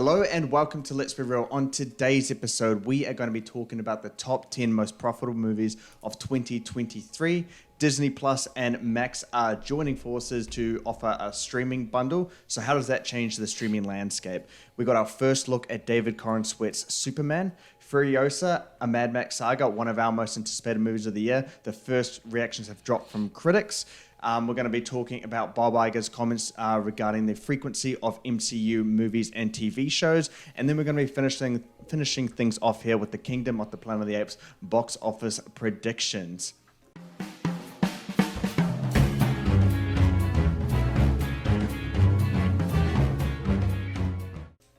Hello and welcome to Let's Be Real. On today's episode, we are going to be talking about the top 10 most profitable movies of 2023. Disney Plus and Max are joining forces to offer a streaming bundle. So how does that change the streaming landscape? We got our first look at David Corn Sweat's Superman, Furiosa, a Mad Max Saga, one of our most anticipated movies of the year. The first reactions have dropped from critics. We're going to be talking about Bob Iger's comments regarding the frequency of MCU movies and TV shows. And then we're going to be finishing things off here with the Kingdom of the Planet of the Apes box office predictions.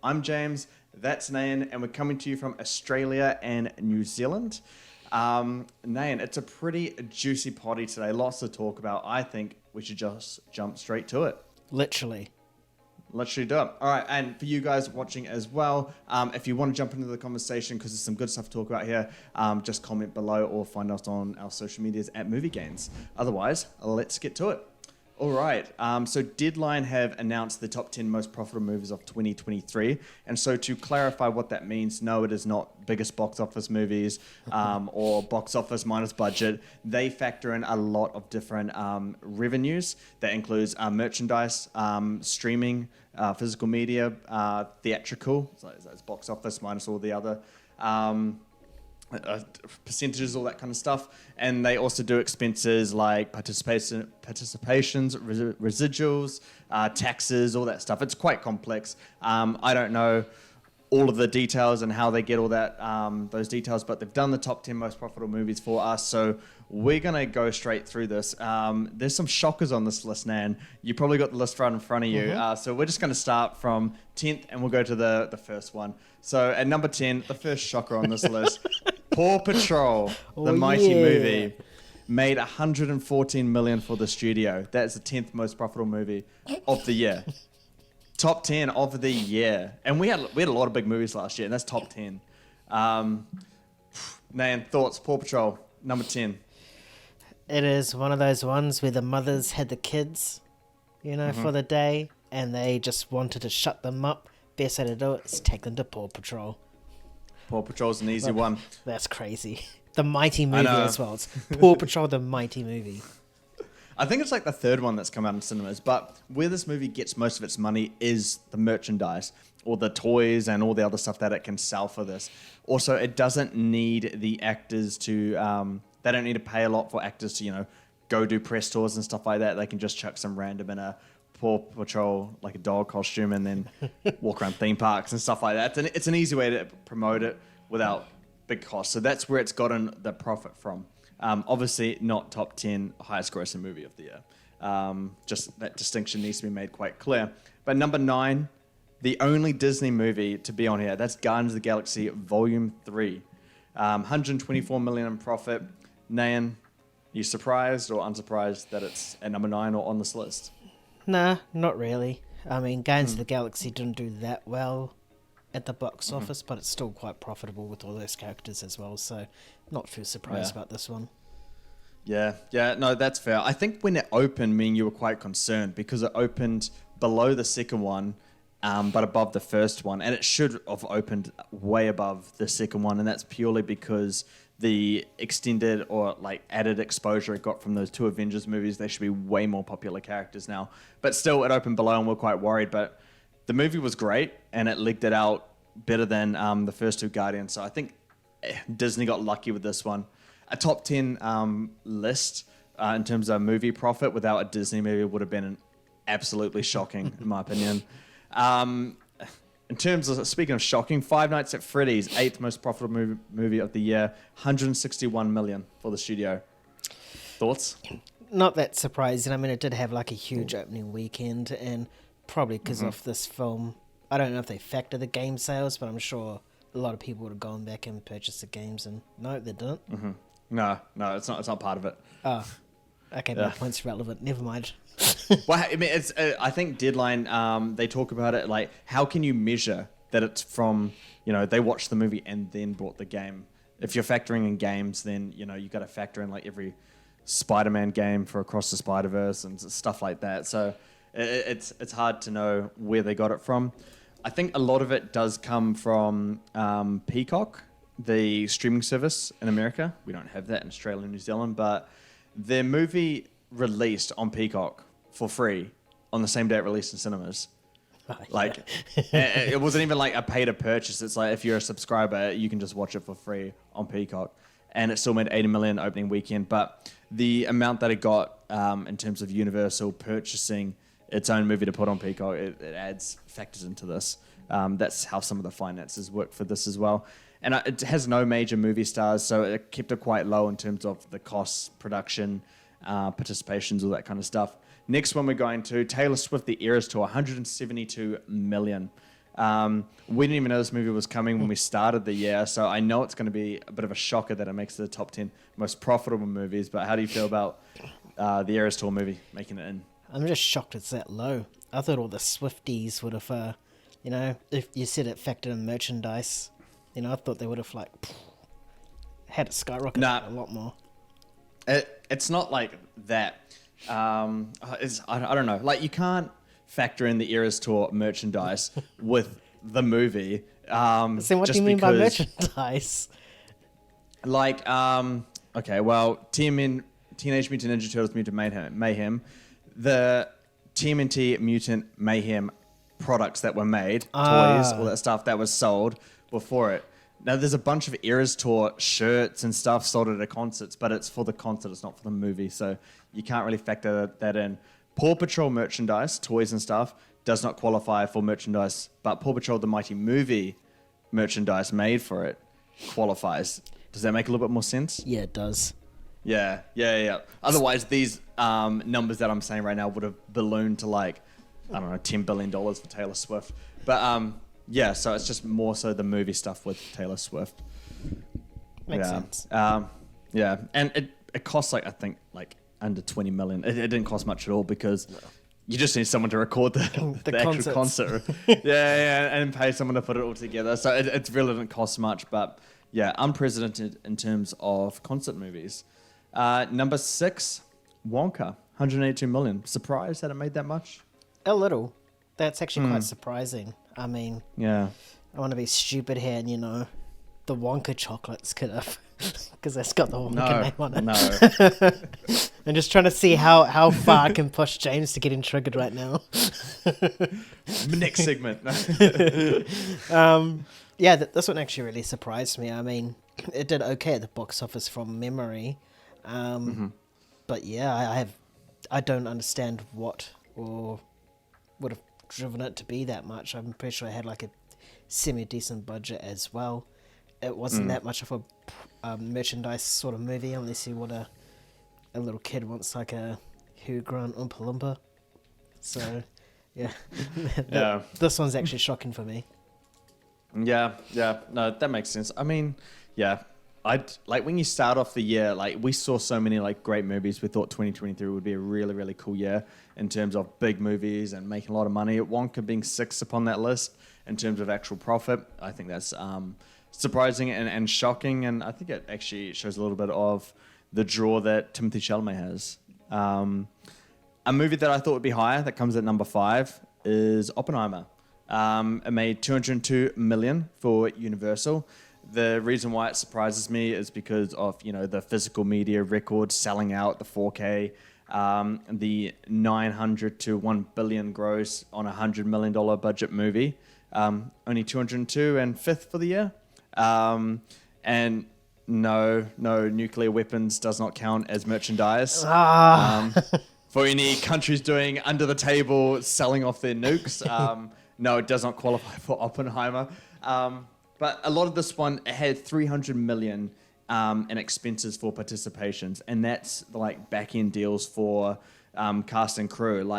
I'm James, that's Nayan, and we're coming to you from Australia and New Zealand. Nayan, it's a pretty juicy potty today. Lots to talk about. I think we should just jump straight to it. Literally do it. All right, and for you guys watching as well, if you want to jump into the conversation, because there's some good stuff to talk about here, just comment below or find us on our social medias at Movie Gains. Otherwise, let's get to it. All right, so Deadline have announced the top 10 most profitable movies of 2023. And so to clarify what that means, no, it is not biggest box office movies or box office minus budget. They factor in a lot of different revenues. That includes merchandise, streaming, physical media, theatrical, so it's box office minus all the other percentages, all that kind of stuff, and they also do expenses like participations, residuals, taxes, all that stuff. It's quite complex. I don't know all of the details and how they get all that those details, but they've done the top 10 most profitable movies for us, so we're gonna go straight through this. There's some shockers on this list, Nan. You probably got the list right in front of you, so we're just gonna start from 10th and we'll go to the first one. So at number 10, the first shocker on this list, Paw Patrol, the mighty movie, made $114 million for the studio. That's the 10th most profitable movie of the year. Top 10 of the year. And we had a lot of big movies last year, and that's top 10. Nan, thoughts? Paw Patrol, number 10. It is one of those ones where the mothers had the kids, for the day, and they just wanted to shut them up. Best way to do it is take them to Paw Patrol. Paw Patrol's an easy one. That's crazy. The mighty movie as well. It's Paw Patrol, the mighty movie. I think it's like the third one that's come out in cinemas, but where this movie gets most of its money is the merchandise or the toys and all the other stuff that it can sell for this. Also, it doesn't need the actors to, they don't need to pay a lot for actors to, go do press tours and stuff like that. They can just chuck some random in a Paw Patrol, like a dog costume, and then walk around theme parks and stuff like that. It's an easy way to promote it without big costs. So that's where it's gotten the profit from. Obviously, not top 10 highest grossing movie of the year. Just that distinction needs to be made quite clear. But number 9, the only Disney movie to be on here, that's Guardians of the Galaxy Volume 3. 124 million in profit. Nayan, you surprised or unsurprised that it's at number 9 or on this list? Nah, not really. I mean, Guardians of the Galaxy didn't do that well at the box office, but it's still quite profitable with all those characters as well, so not too surprised about this one. Yeah, no, that's fair. I think when it opened, you were quite concerned because it opened below the second one, but above the first one, and it should have opened way above the second one, and that's purely because the extended or added exposure it got from those two Avengers movies. They should be way more popular characters now. But still, it opened below and we're quite worried. But the movie was great and it legged it out better than the first two Guardians. So I think Disney got lucky with this one. A top 10 list in terms of movie profit without a Disney movie would have been absolutely shocking, in my opinion. In terms of, speaking of shocking, Five Nights at Freddy's, 8th most profitable movie of the year, 161 million for the studio. Thoughts? Not that surprising. I mean, it did have a huge opening weekend, and probably because of this film, I don't know if they factor the game sales, but I'm sure a lot of people would have gone back and purchased the games, and no, they didn't. No, it's not part of it. Oh, okay, my point's relevant. Never mind. Well, I mean, it's. I think Deadline. They talk about it how can you measure that it's from they watched the movie and then bought the game. If you're factoring in games, then you got to factor in every Spider-Man game for Across the Spider-Verse and stuff like that. So it's hard to know where they got it from. I think a lot of it does come from Peacock, the streaming service in America. We don't have that in Australia and New Zealand, but their movie released on Peacock for free on the same day it released in cinemas. Oh, Like, it wasn't even like a pay to purchase. It's like if you're a subscriber, you can just watch it for free on Peacock. And it still made 80 million opening weekend. But the amount that it got in terms of Universal purchasing its own movie to put on Peacock, it factors into this. That's how some of the finances work for this as well. And it has no major movie stars, so it kept it quite low in terms of the costs, production, participations, all that kind of stuff. Next one we're going to, Taylor Swift, The Eras Tour, 172 million. We didn't even know this movie was coming when we started the year, so I know it's going to be a bit of a shocker that it makes the top 10 most profitable movies, but how do you feel about the Eras Tour movie making it in? I'm just shocked it's that low. I thought all the Swifties would have, if you said it factored in merchandise, I thought they would have had it skyrocket a lot more. It's not like that. I don't know. Like, you can't factor in the Eras Tour merchandise with the movie. So what do you mean by merchandise? Like, okay, well, Teenage Mutant Ninja Turtles Mutant Mayhem, the TMNT Mutant Mayhem products that were made, toys, all that stuff that was sold before it. Now, there's a bunch of Eras Tour shirts and stuff sold at the concerts, but it's for the concert, it's not for the movie, so you can't really factor that in. Paw Patrol merchandise, toys and stuff, does not qualify for merchandise, but Paw Patrol the Mighty Movie merchandise made for it qualifies. Does that make a little bit more sense? Yeah, it does. Yeah. Otherwise, these numbers that I'm saying right now would have ballooned to $10 billion for Taylor Swift. But yeah, so it's just more so the movie stuff with Taylor Swift. Makes sense. Yeah, and it costs I think under 20 million. It didn't cost much at all because you just need someone to record the actual concert. yeah, and pay someone to put it all together. So it really didn't cost much, but yeah, unprecedented in terms of concert movies. Number 6, Wonka, 182 million. Surprised that it made that much? A little. That's actually quite surprising. I mean, yeah, I want to be stupid here and, the Wonka chocolates could have, because that's got the Wonka name on it. No. I'm just trying to see how far I can push James to getting triggered right now. Next segment. Yeah, this one actually really surprised me. I mean, it did okay at the box office from memory. But yeah, I don't understand what or would have driven it to be that much. I'm pretty sure it had a semi-decent budget as well. It wasn't that much of a merchandise sort of movie unless you want a little kid wants a Hugh Grant Oompa Loompa. So, yeah. This one's actually shocking for me. Yeah. No, that makes sense. I mean, yeah. When you start off the year, we saw so many great movies. We thought 2023 would be a really, really cool year in terms of big movies and making a lot of money. Wonka being 6th upon that list in terms of actual profit, I think that's surprising and shocking. And I think it actually shows a little bit of the draw that Timothée Chalamet has. A movie that I thought would be higher, that comes at number 5, is Oppenheimer. It made 202 million for Universal. The reason why it surprises me is because of the physical media record selling out, the 4K, the 900 to 1 billion gross on a $100 million budget movie. Only 202 and 5th for the year. And no nuclear weapons does not count as merchandise. For any countries doing under the table selling off their nukes, no, it does not qualify for Oppenheimer. But a lot of this one had 300 million in expenses for participations, and that's back end deals for cast and crew.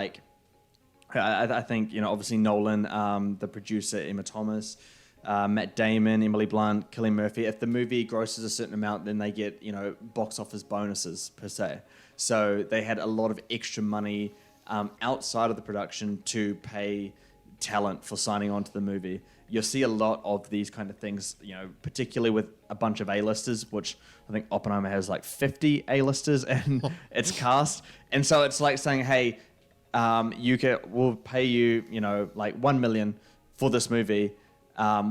I think obviously Nolan, the producer, Emma Thomas, Matt Damon, Emily Blunt, Cillian Murphy. If the movie grosses a certain amount, then they get box office bonuses per se. So they had a lot of extra money outside of the production to pay talent for signing on to the movie. You'll see a lot of these kind of things, particularly with a bunch of A-listers, which I think Oppenheimer has 50 A-listers in its cast. And so it's saying, hey, we'll pay you, 1 million for this movie,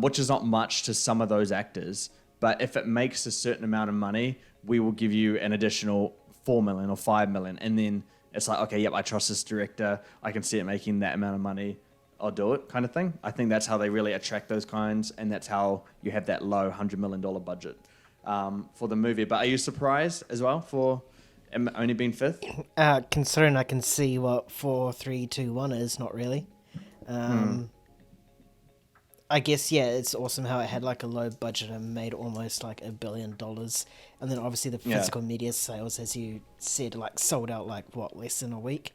which is not much to some of those actors. But if it makes a certain amount of money, we will give you an additional 4 million or 5 million. And then it's like, okay, yep, I trust this director. I can see it making that amount of money. I'll do it kind of thing. I think that's how they really attract those kinds. And that's how you have that low $100 million budget for the movie. But are you surprised as well for it only being fifth? Considering I can see what 4, 3, 2, 1 is, not really. I guess, yeah, it's awesome how it had like a low budget and made almost like $1 billion. And then obviously the physical media sales, as you said, like sold out like what, less than a week?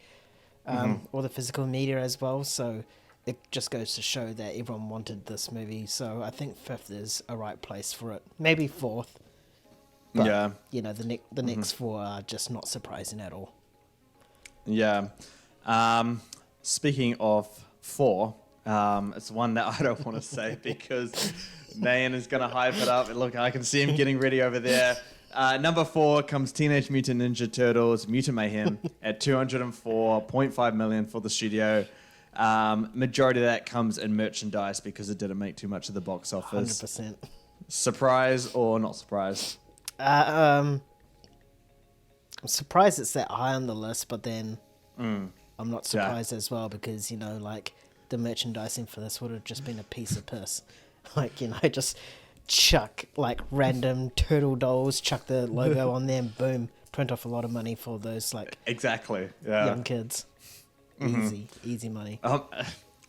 Or the physical media as well. So it just goes to show that everyone wanted this movie. So I think fifth is a right place for it. Maybe fourth. But, yeah. You know, the next four are just not surprising at all. Yeah. Speaking of four, it's one that I don't want to say because Nayan is going to hype it up. Look, I can see him getting ready over there. Number 4 comes Teenage Mutant Ninja Turtles Mutant Mayhem at $204.5 million for the studio. Majority of that comes in merchandise because it didn't make too much of the box office. 100%. Surprise or not surprised? I'm surprised it's that high on the list, but then I'm not surprised as well because, you know, like the merchandising for this would have just been a piece of piss. Like, you know, just chuck like random turtle dolls, chuck the logo on them, boom, print off a lot of money for those like exactly young kids. Easy money.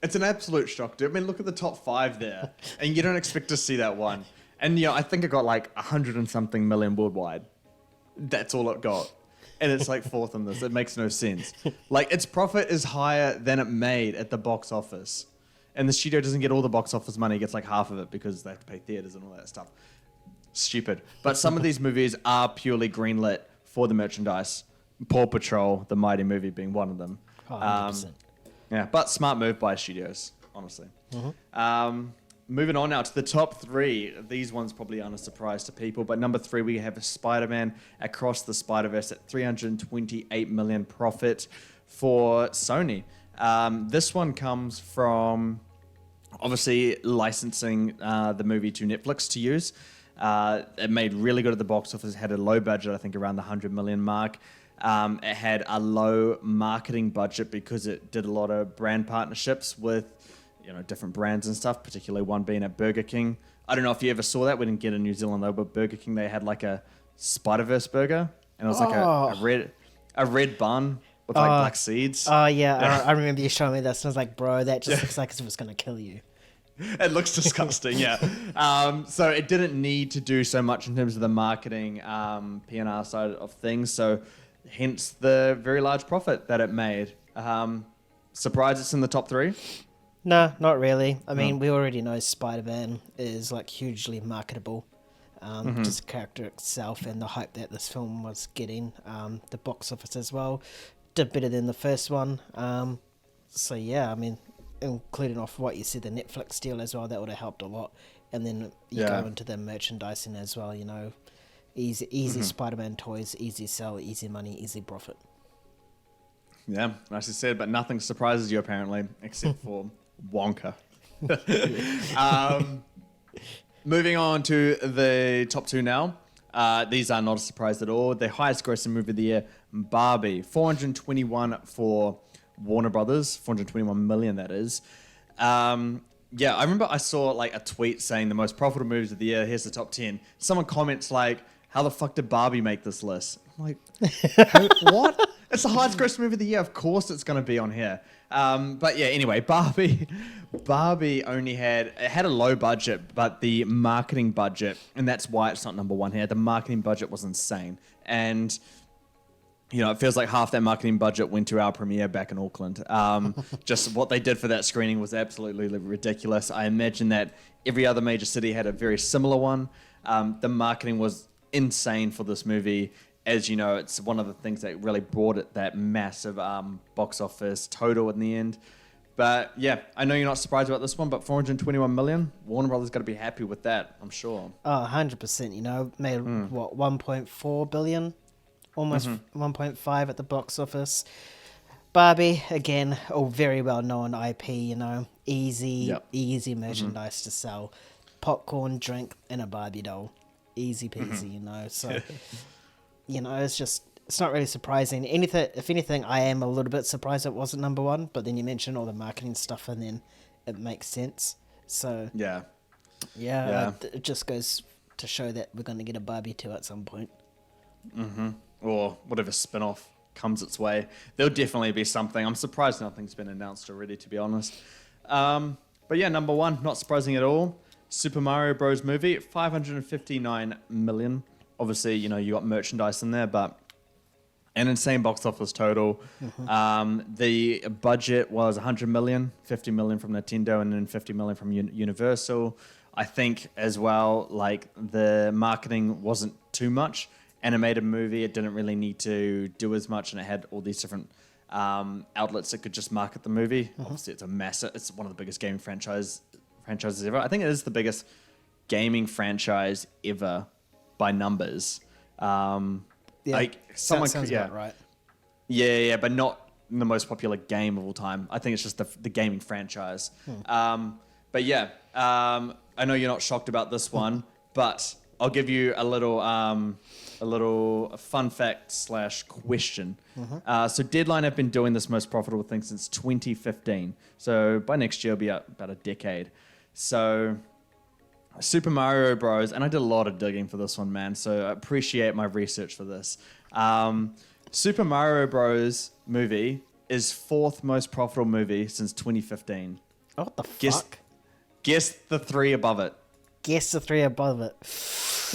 It's an absolute shock, dude. I mean, look at the top 5 there, and you don't expect to see that one. And you know, I think it got like 100 and something million worldwide. That's all it got. And it's like fourth in this. It makes no sense. Like, its profit is higher than it made at the box office. And the studio doesn't get all the box office money. It gets like half of it because they have to pay theaters and all that stuff. Stupid. But some of these movies are purely greenlit for the merchandise. Paw Patrol, the Mighty movie being one of them. Oh, 100%. Yeah, but smart move by studios, honestly. Moving on now to the top 3. These ones probably aren't a surprise to people, but number 3, we have Spider-Man Across the Spider-Verse at $328 million profit for Sony. This one comes from obviously licensing the movie to Netflix to use. It made really good at the box office. It had a low budget, I think around the 100 million mark. It had a low marketing budget because it did a lot of brand partnerships with, you know, different brands and stuff, particularly one being at Burger King. I don't know if you ever saw that. We didn't get in New Zealand though, but Burger King, they had like a Spider-Verse burger, and it was like a red bun with like black seeds. Oh yeah, I remember you showing me this, and I was like, bro, that just looks like it was gonna kill you. It looks disgusting, yeah. So it didn't need to do so much in terms of the marketing P&R side of things. So hence the very large profit that it made. Surprised it's in the top 3? No, not really. I mean, we already know Spider-Man is like hugely marketable. Just the character itself and the hype that this film was getting. The box office as well did better than the first one. So yeah, I mean, including off what you said, the Netflix deal as well, that would have helped a lot. And then you go into the merchandising as well, you know. Easy Spider-Man toys, easy sell, easy money, easy profit. Yeah, nicely said, but nothing surprises you apparently, except for Wonka. Moving on to the top 2 now. These are not a surprise at all. The highest grossing movie of the year, Barbie. 421 for Warner Brothers. 421 million, that is. Yeah, I remember I saw like a tweet saying the most profitable movies of the year. Here's the top 10. Someone comments like, how the fuck did Barbie make this list? I'm like, what? It's the highest grossing movie of the year. Of course it's going to be on here. But yeah, anyway, Barbie only had a low budget, but the marketing budget, and that's why it's not number 1 here. The marketing budget was insane. And, you know, it feels like half that marketing budget went to our premiere back in Auckland. Just what they did for that screening was absolutely ridiculous. I imagine that every other major city had a very similar one. The marketing was insane for this movie. As you know, it's one of the things that really brought it that massive box office total in the end. But yeah, I know you're not surprised about this one, but 421 million, Warner Brothers got to be happy with that, I'm sure. Oh, 100%, you know, made what, 1.4 billion? Almost 1.5 at the box office. Barbie, again, a very well known IP, Yep. easy merchandise to sell. Popcorn, drink, and a Barbie doll. Easy peasy, So, it's not really surprising. If anything, I am a little bit surprised it wasn't number one, but then you mentioned all the marketing stuff and then it makes sense. So, Yeah. it just goes to show that we're going to get a Barbie 2 at some point. Or whatever spin-off comes its way. There'll definitely be something. I'm surprised nothing's been announced already, to be honest. But yeah, number one, not surprising at all. Super Mario Bros. Movie, $559 million. Obviously, you got merchandise in there, but an insane box office total. The budget was $100 million, $50 million from Nintendo, and then $50 million from Universal. I think as well, like the marketing wasn't too much. Animated movie, it didn't really need to do as much, and it had all these different outlets that could just market the movie. Obviously, it's one of the biggest gaming franchises ever. I think it is the biggest gaming franchise ever by numbers. Sounds about right. Yeah, but not the most popular game of all time. I think it's just the gaming franchise. But yeah, I know you're not shocked about this one, but I'll give you a little fun fact / question. So Deadline have been doing this most profitable thing since 2015. So by next year, it'll be about a decade. So Super Mario Bros. And I did a lot of digging for this one, man. So I appreciate my research for this. Super Mario Bros. Movie is fourth most profitable movie since 2015. Oh, what the fuck? Guess the three above it. Guess the three above it.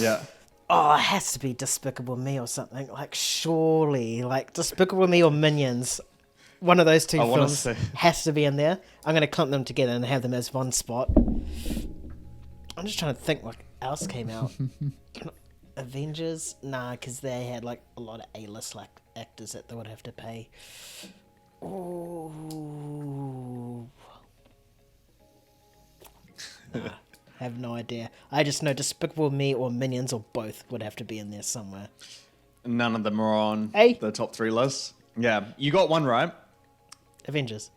Yeah. Oh, it has to be Despicable Me or something. Like, surely. Like, Despicable Me or Minions. One of those two films has to be in there. I'm going to clump them together and have them as one spot. I'm just trying to think what else came out. Avengers? Nah, because they had, like, a lot of A-list like actors that they would have to pay. Ooh. Nah. Have no idea. I just know Despicable Me or Minions or both would have to be in there somewhere. None of them are on Hey. the top three list. Yeah, you got one right. Avengers.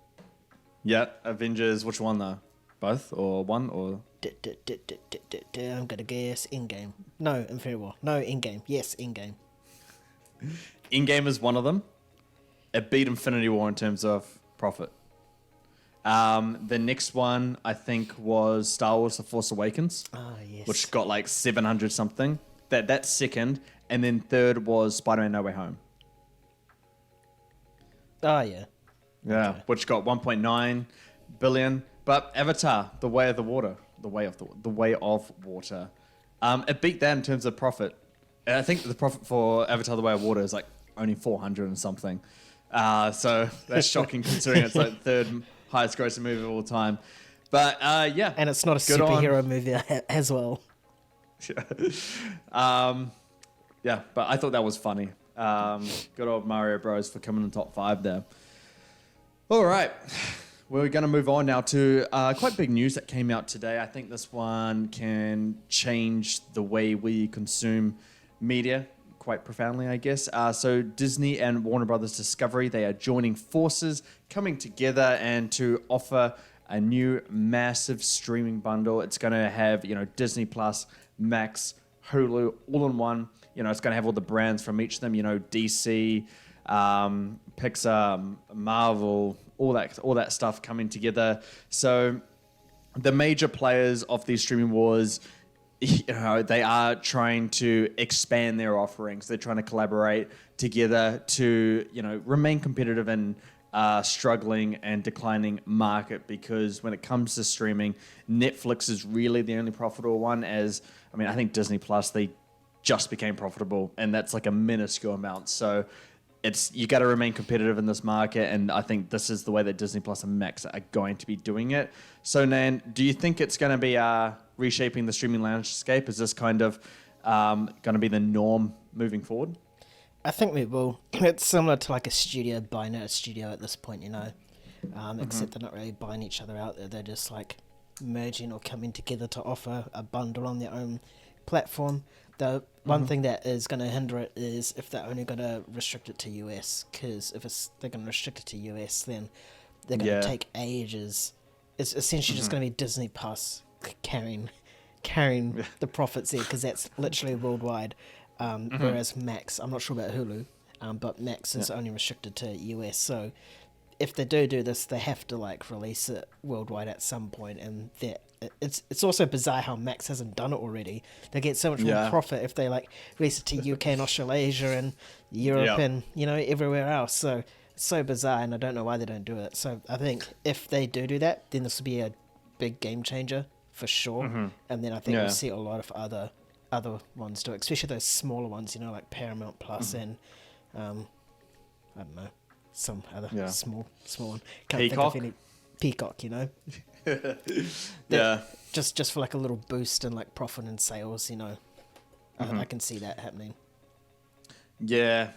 Yeah, Avengers. Which one though? Both or one or? I'm gonna guess in-game. No, Infinity War. No, in-game. Yes, in-game. In-game is one of them. It beat Infinity War in terms of profit. The next one, I think, was Star Wars The Force Awakens. Ah, yes. Which got like 700 something. That's second. And then third was Spider-Man No Way Home. Oh, yeah. Yeah, Okay. which got 1.9 billion. But Avatar, The Way of the Water. The Way of Water. It beat that in terms of profit. And I think the profit for Avatar, The Way of Water is like only 400 and something. So that's shocking considering it's like third highest grossing movie of all time. But yeah. And it's not a superhero movie as well. Yeah, but I thought that was funny. Good old Mario Bros. For coming in the top 5 there. All right. We're going to move on now to quite big news that came out today. I think this one can change the way we consume media quite profoundly, I guess. So Disney and Warner Brothers Discovery, they are joining forces, coming together and to offer a new massive streaming bundle. It's going to have, Disney Plus, Max, Hulu, all in one. It's going to have all the brands from each of them, DC, Pixar, Marvel, all that stuff coming together. So the major players of these streaming wars, they are trying to expand their offerings. They're trying to collaborate together to, remain competitive in struggling and declining market, because when it comes to streaming, Netflix is really the only profitable one. I think Disney Plus, they just became profitable, and that's like a minuscule amount. So you got to remain competitive in this market, and I think this is the way that Disney Plus and Max are going to be doing it. So, Nan, do you think it's going to be reshaping the streaming landscape? Is this kind of going to be the norm moving forward? I think we will. It's similar to like a studio buying out a studio at this point, except they're not really buying each other out there. They're just like merging or coming together to offer a bundle on their own platform. The one thing that is going to hinder it is if they're only going to restrict it to US, because if they're going to restrict it to US, then they're going to take ages. It's essentially just going to be Disney Plus carrying the profits there, because that's literally worldwide. Whereas Max, I'm not sure about Hulu, but Max is only restricted to US. So if they do this, they have to like release it worldwide at some point, and it's also bizarre how Max hasn't done it already. They get so much more profit if they like release it to UK and Australasia and Europe and everywhere else. So it's so bizarre, and I don't know why they don't do it. So I think if they do that, then this will be a big game changer for sure. And then I think we'll see a lot of other ones do it, especially those smaller ones, like Paramount Plus and I don't know, some other small one. Can't Peacock? think of any. Peacock, just for like a little boost in like profit and sales, I can see that happening. Yeah,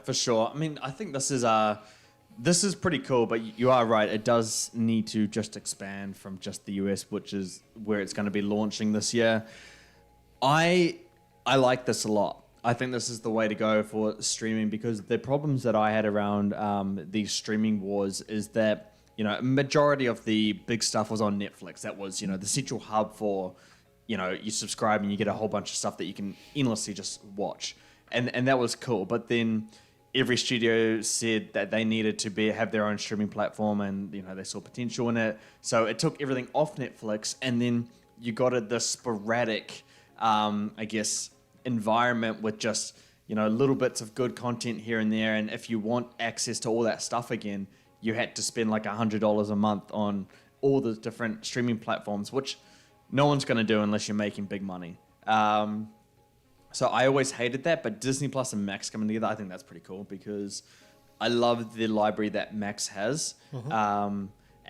for sure. I mean, I think this is pretty cool, but you are right. It does need to just expand from just the US, which is where it's going to be launching this year. I like this a lot. I think this is the way to go for streaming, because the problems that I had around these streaming wars is that, a majority of the big stuff was on Netflix. That was, the central hub for, you subscribe and you get a whole bunch of stuff that you can endlessly just watch. And that was cool. But then every studio said that they needed to have their own streaming platform, and, they saw potential in it. So it took everything off Netflix, and then you got this sporadic, environment with just, little bits of good content here and there. And if you want access to all that stuff again, you had to spend like $100 a month on all the different streaming platforms, which no one's going to do unless you're making big money. So I always hated that, but Disney Plus and Max coming together, I think that's pretty cool, because I love the library that Max has.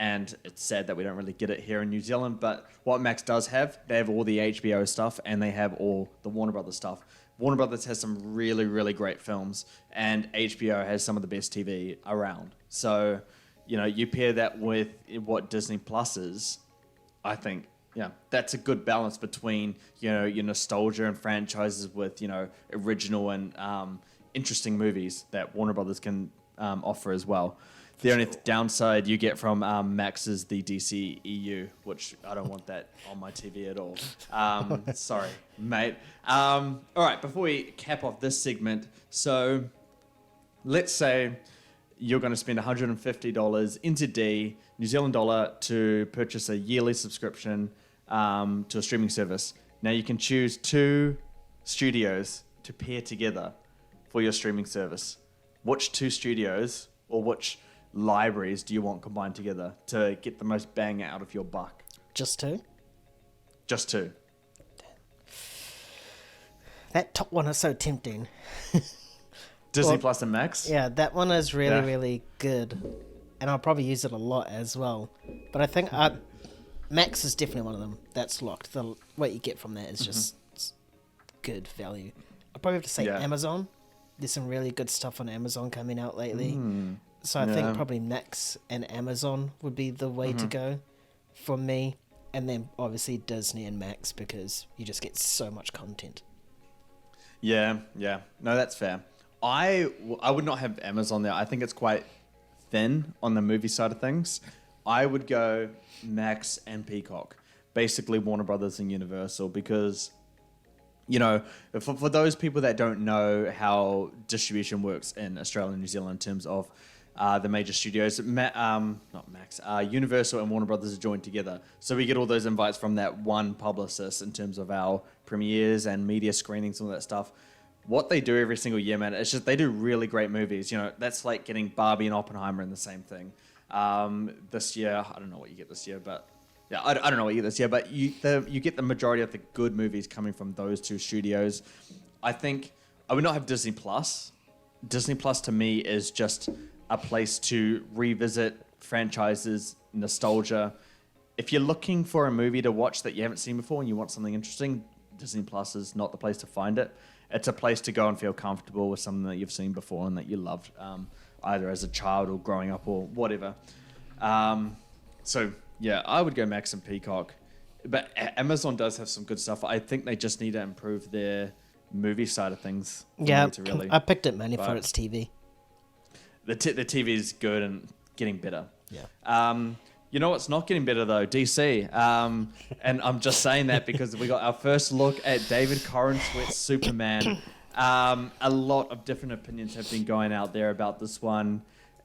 And it's sad that we don't really get it here in New Zealand, but what Max does have, they have all the HBO stuff, and they have all the Warner Brothers stuff. Warner Brothers has some really, really great films, and HBO has some of the best TV around. So, you pair that with what Disney Plus is, I think, that's a good balance between, your nostalgia and franchises with, original and interesting movies that Warner Brothers can offer as well. The only downside you get from Max is the DC EU, which I don't want that on my TV at all. Sorry, mate. All right, before we cap off this segment, so let's say you're going to spend $150 NZD, New Zealand dollar, to purchase a yearly subscription to a streaming service. Now you can choose 2 studios to pair together for your streaming service. Which 2 studios or which libraries do you want combined together to get the most bang out of your buck? Just 2? Just 2. That top one is so tempting. Disney Plus and Max? Yeah, that one is really, really good. And I'll probably use it a lot as well. But I think Max is definitely one of them that's locked. What you get from that is just good value. I'll probably have to say Amazon. There's some really good stuff on Amazon coming out lately. So I think probably Max and Amazon would be the way to go for me. And then obviously Disney and Max, because you just get so much content. Yeah. No, that's fair. I would not have Amazon there. I think it's quite thin on the movie side of things. I would go Max and Peacock. Basically Warner Brothers and Universal, because, for those people that don't know how distribution works in Australia and New Zealand in terms of the major studios, Universal and Warner Brothers are joined together. So we get all those invites from that one publicist in terms of our premieres and media screenings and all that stuff. What they do every single year, man, it's just they do really great movies. That's like getting Barbie and Oppenheimer in the same thing. This year, I don't know what you get this year, but yeah, I don't know what you get this year, but you get the majority of the good movies coming from those 2 studios. I think I would not have Disney Plus. Disney Plus to me is just a place to revisit franchises, nostalgia. If you're looking for a movie to watch that you haven't seen before and you want something interesting, Disney Plus is not the place to find it. It's a place to go and feel comfortable with something that you've seen before and that you loved, either as a child or growing up or whatever. So yeah, I would go Max and Peacock. But Amazon does have some good stuff. I think they just need to improve their movie side of things. Yeah, to really, I picked it mainly for its TV. the TV is good and getting better. Yeah. You know what's not getting better though? DC. And I'm just saying that because we got our first look at David Corenswet's Superman. A lot of different opinions have been going out there about this one,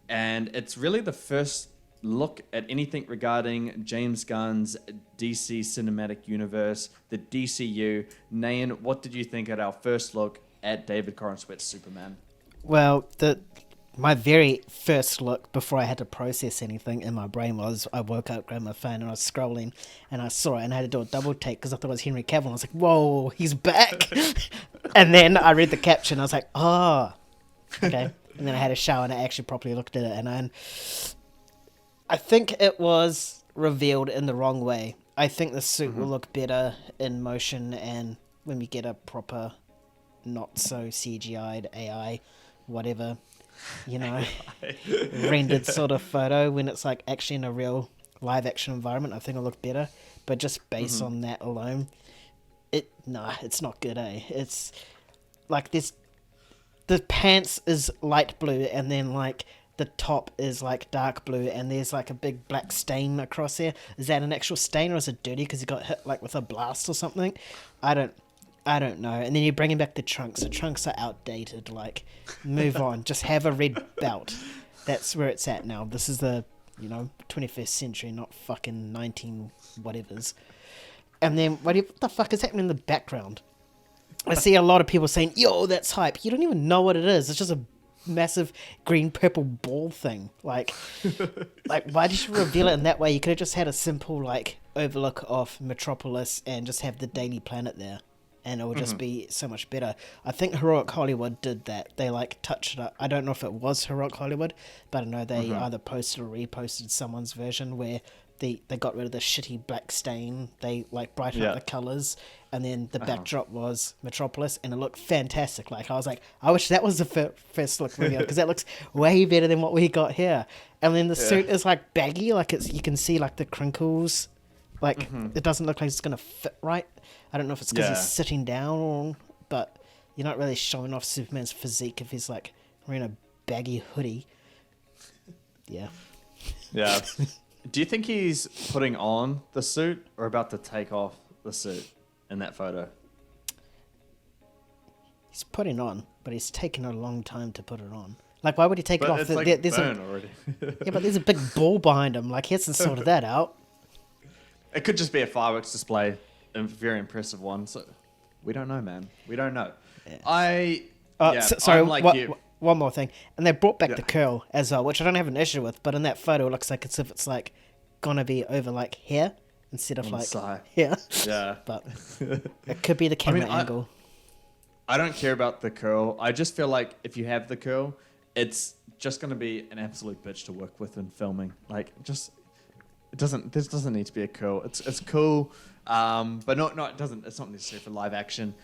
and it's really the first look at anything regarding James Gunn's DC Cinematic Universe, the DCU. Nayan, what did you think at our first look at David Corenswet's Superman? Well, my very first look before I had to process anything in my brain was I woke up, grabbed my phone, and I was scrolling, and I saw it, and I had to do a double take because I thought it was Henry Cavill. I was like, "Whoa, he's back!" And then I read the caption. I was like, "Oh, okay." And then I had a shower, and I actually properly looked at it, and I think it was revealed in the wrong way. I think the suit will look better in motion, and when we get a proper, not so CGI'd AI, whatever, rendered sort of photo, when it's like actually in a real live action environment, I think it'll look better. But just based on that alone, it's not good, eh? It's like this, the pants is light blue, and then like the top is like dark blue, and there's like a big black stain across there. Is that an actual stain, or is it dirty because he got hit like with a blast or something? I don't know. And then you're bringing back the trunks. The trunks are outdated. Like, move on. Just have a red belt. That's where it's at now. This is the 21st century, not fucking 19 whatevers. And then what the fuck is happening in the background? I see a lot of people saying, "Yo, that's hype." You don't even know what it is. It's just a massive green purple ball thing. Like why did you reveal it in that way? You could have just had a simple like overlook of Metropolis and just have the Daily Planet there, and it would just be so much better. I think Heroic Hollywood did that. They like touched it up. I don't know if it was Heroic Hollywood, but I know they either posted or reposted someone's version where they got rid of the shitty black stain. They like brightened up the colours, and then the backdrop was Metropolis, and it looked fantastic. Like, I was like, I wish that was the first look video, because that looks way better than what we got here. And then the suit is like baggy, like you can see like the crinkles, like it doesn't look like it's gonna fit right. I don't know if it's because he's sitting down, but you're not really showing off Superman's physique if he's like wearing a baggy hoodie. Yeah. Do you think he's putting on the suit or about to take off the suit in that photo? He's putting on, but he's taken a long time to put it on. Like, why would he take it off? It's like there's already. Yeah, but there's a big ball behind him. Like, he hasn't sorted that out. It could just be a fireworks display, a very impressive one. So we don't know, man. We don't know. Yeah. Sorry, I'm like you. One more thing. And they brought back the curl as well, which I don't have an issue with, but in that photo it looks like as if it's like gonna be over like here instead of like here. Yeah. But it could be the camera angle. I don't care about the curl. I just feel like if you have the curl, it's just gonna be an absolute bitch to work with in filming. Like, this doesn't need to be a curl. It's cool. But it doesn't. It's not necessary for live action.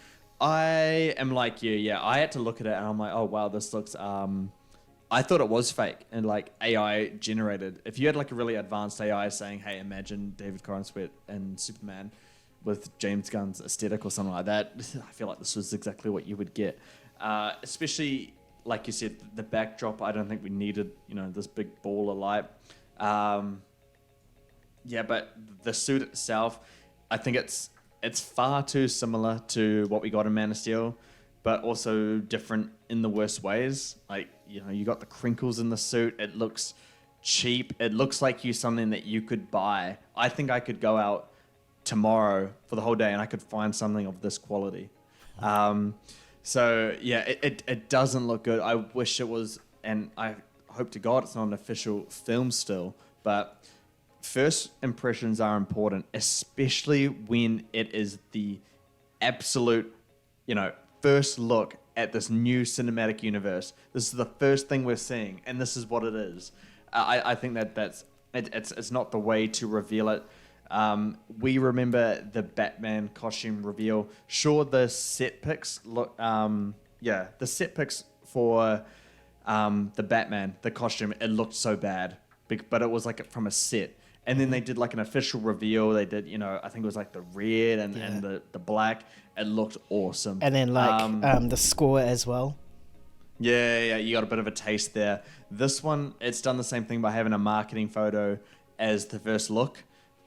I am like you. Yeah, I had to look at it and I'm like, oh wow, this looks. I thought it was fake and like AI generated. If you had like a really advanced AI saying, "Hey, imagine David Corenswet and Superman with James Gunn's aesthetic or something like that," I feel like this was exactly what you would get. Especially like you said, the backdrop. I don't think we needed, this big ball of light. Yeah, but the suit itself, I think it's far too similar to what we got in Man of Steel, but also different in the worst ways. Like, you got the crinkles in the suit. It looks cheap. It looks like something that you could buy. I think I could go out tomorrow for the whole day and I could find something of this quality. So yeah, it doesn't look good. I wish it was, and I hope to God it's not an official film still, but first impressions are important, especially when it is the absolute, first look at this new cinematic universe. This is the first thing we're seeing, and this is what it is. I think it's not the way to reveal it. We remember the Batman costume reveal. Sure, the set pics look. The set pics for the Batman, the costume, it looked so bad, but it was like from a set. And then they did like an official reveal. They did, I think it was like the red and the black. It looked awesome. And then like the score as well. Yeah, you got a bit of a taste there. This one, it's done the same thing by having a marketing photo as the first look,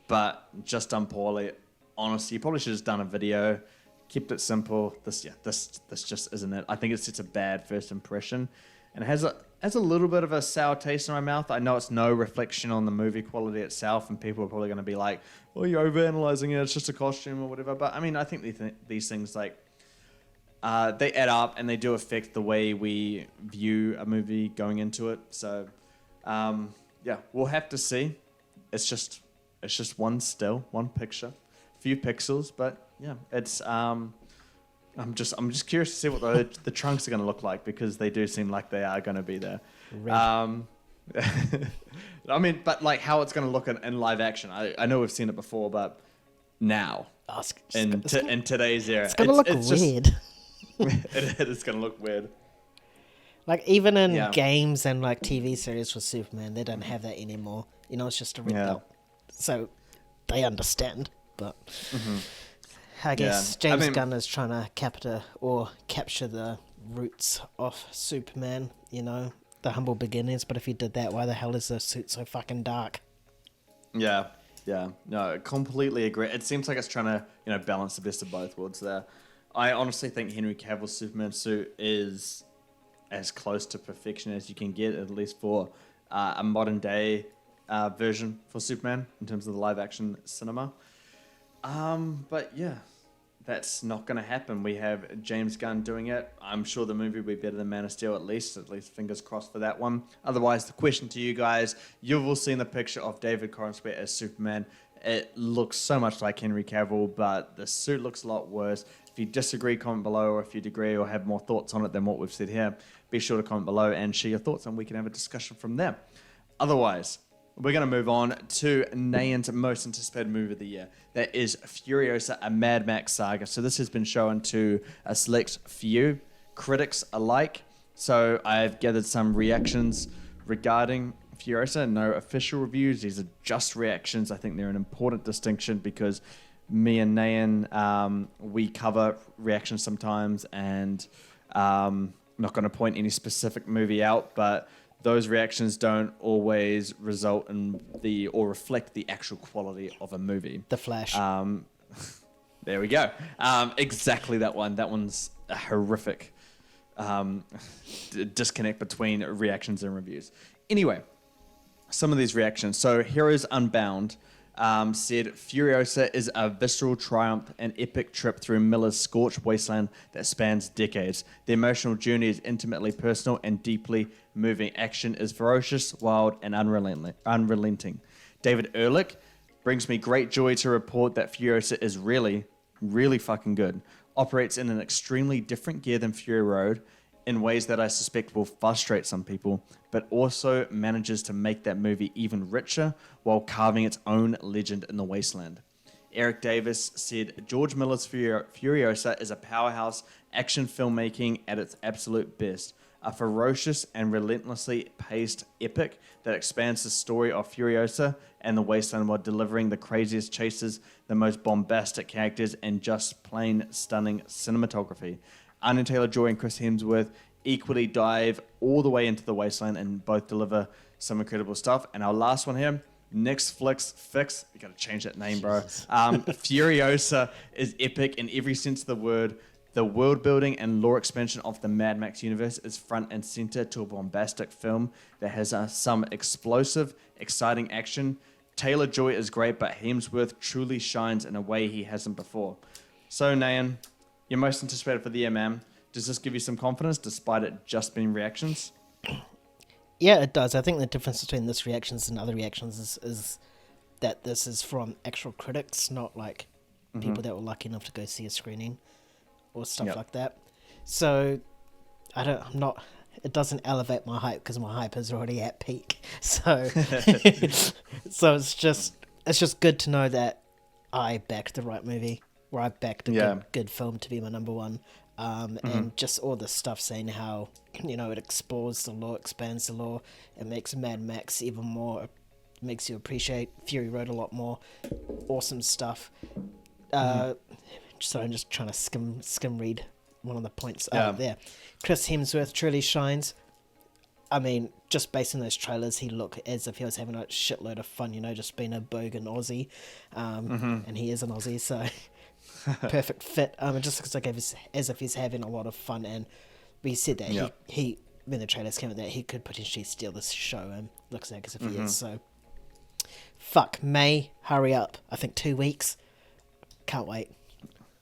but just done poorly. Honestly, you probably should have just done a video, kept it simple. This just isn't it. I think it's a bad first impression, and it has a little bit of a sour taste in my mouth. I know it's no reflection on the movie quality itself, and people are probably going to be like, "Oh, you're overanalyzing it. It's just a costume or whatever." But I mean, I think these things like they add up and they do affect the way we view a movie going into it. So we'll have to see. It's just one picture, few pixels, but yeah, it's I'm just curious to see what the trunks are going to look like, because they do seem like they are going to be there. I mean, but like how it's going to look in live action. I know we've seen it before, but now in today's era, it's going to look weird. It's going to look weird. Like even in games and like TV series for Superman, they don't have that anymore. It's just a red belt. So they understand, but I guess James Gunn is trying to capture the roots of Superman, the humble beginnings. But if he did that, why the hell is the suit so fucking dark? Yeah. No, completely agree. It seems like it's trying to, balance the best of both worlds there. I honestly think Henry Cavill's Superman suit is as close to perfection as you can get, at least for a modern day version for Superman in terms of the live action cinema. But yeah, that's not going to happen. We have James Gunn doing it. I'm sure the movie will be better than Man of Steel, at least fingers crossed for that one. Otherwise, the question to you guys, you've all seen the picture of David Corenswet as Superman. It looks so much like Henry Cavill, but the suit looks a lot worse. If you disagree, comment below, or if you agree or have more thoughts on it than what we've said here, be sure to comment below and share your thoughts, and we can have a discussion from there. Otherwise, we're going to move on to Nayan's most anticipated movie of the year. That is Furiosa, a Mad Max Saga. So this has been shown to a select few critics alike. So I've gathered some reactions regarding Furiosa. No official reviews. These are just reactions. I think they're an important distinction because me and Nayan, we cover reactions sometimes, and I'm not going to point any specific movie out, but those reactions don't always result in or reflect the actual quality of a movie. The Flash. There we go. Exactly that one. That one's a horrific disconnect between reactions and reviews. Anyway, some of these reactions. So Heroes Unbound said Furiosa is a visceral triumph, an epic trip through Miller's scorched wasteland that spans decades. The emotional journey is intimately personal and deeply moving. Action is ferocious, wild, and unrelenting. David Ehrlich brings me great joy to report that Furiosa is really, really fucking good. Operates in an extremely different gear than Fury Road in ways that I suspect will frustrate some people, but also manages to make that movie even richer while carving its own legend in the wasteland. Eric Davis said George Miller's Furiosa is a powerhouse action filmmaking at its absolute best. A ferocious and relentlessly paced epic that expands the story of Furiosa and the wasteland while delivering the craziest chases, the most bombastic characters, and just plain stunning cinematography. Anya Taylor-Joy and Chris Hemsworth equally dive all the way into the wasteland and both deliver some incredible stuff. And our last one here, Fix, you gotta change that name, bro. Furiosa is epic in every sense of the word. The world building and lore expansion of the Mad Max universe is front and center to a bombastic film that has some explosive, exciting action. Taylor-Joy is great, but Hemsworth truly shines in a way he hasn't before. So, Nayan, you're most anticipated for the year, man. Does this give you some confidence despite it just being reactions? Yeah, it does. I think the difference between this reactions and other reactions is that this is from actual critics, not like people that were lucky enough to go see a screening or stuff like that. So it doesn't elevate my hype because my hype is already at peak. So so it's just good to know that I backed the right movie, where I backed a good film to be my number one. And just all the stuff saying how, it explores the lore, expands the lore, it makes Mad Max even more makes you appreciate Fury Road a lot more. Awesome stuff. So I'm just trying to skim read one of the points there. Chris Hemsworth truly shines. I mean, just based on those trailers, he looked as if he was having a shitload of fun, just being a bogan Aussie. And he is an Aussie, so perfect fit. It just looks like as if he's having a lot of fun. And we said that he when the trailers came out, that he could potentially steal this show, and looks like as if he is. So, May, hurry up. I think 2 weeks. Can't wait.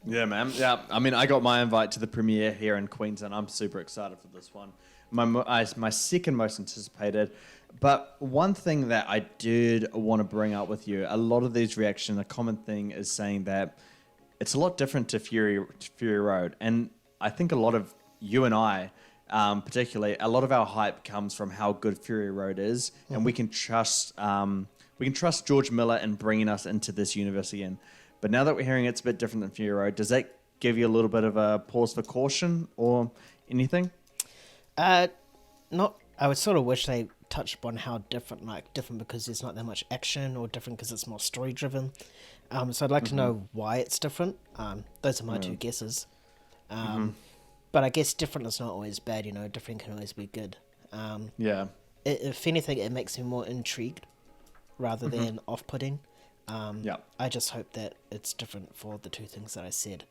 Yeah, man. Yeah, I mean, I got my invite to the premiere here in Queensland. I'm super excited for this one. My second most anticipated. But one thing that I did want to bring up with you, a lot of these reactions, a common thing is saying that it's a lot different to Fury Road. And I think a lot of you and I, particularly, a lot of our hype comes from how good Fury Road is. And we can trust George Miller in bringing us into this universe again. But now that we're hearing it's a bit different than Fury Road, does that give you a little bit of a pause for caution or anything? Not. I would sort of wish they touched upon how different because there's not that much action, or different because it's more story driven. So I'd like to know why it's different. Those are my two guesses. But I guess different is not always bad. Different can always be good. If anything, it makes me more intrigued rather than off-putting. I just hope that it's different for the two things that I said.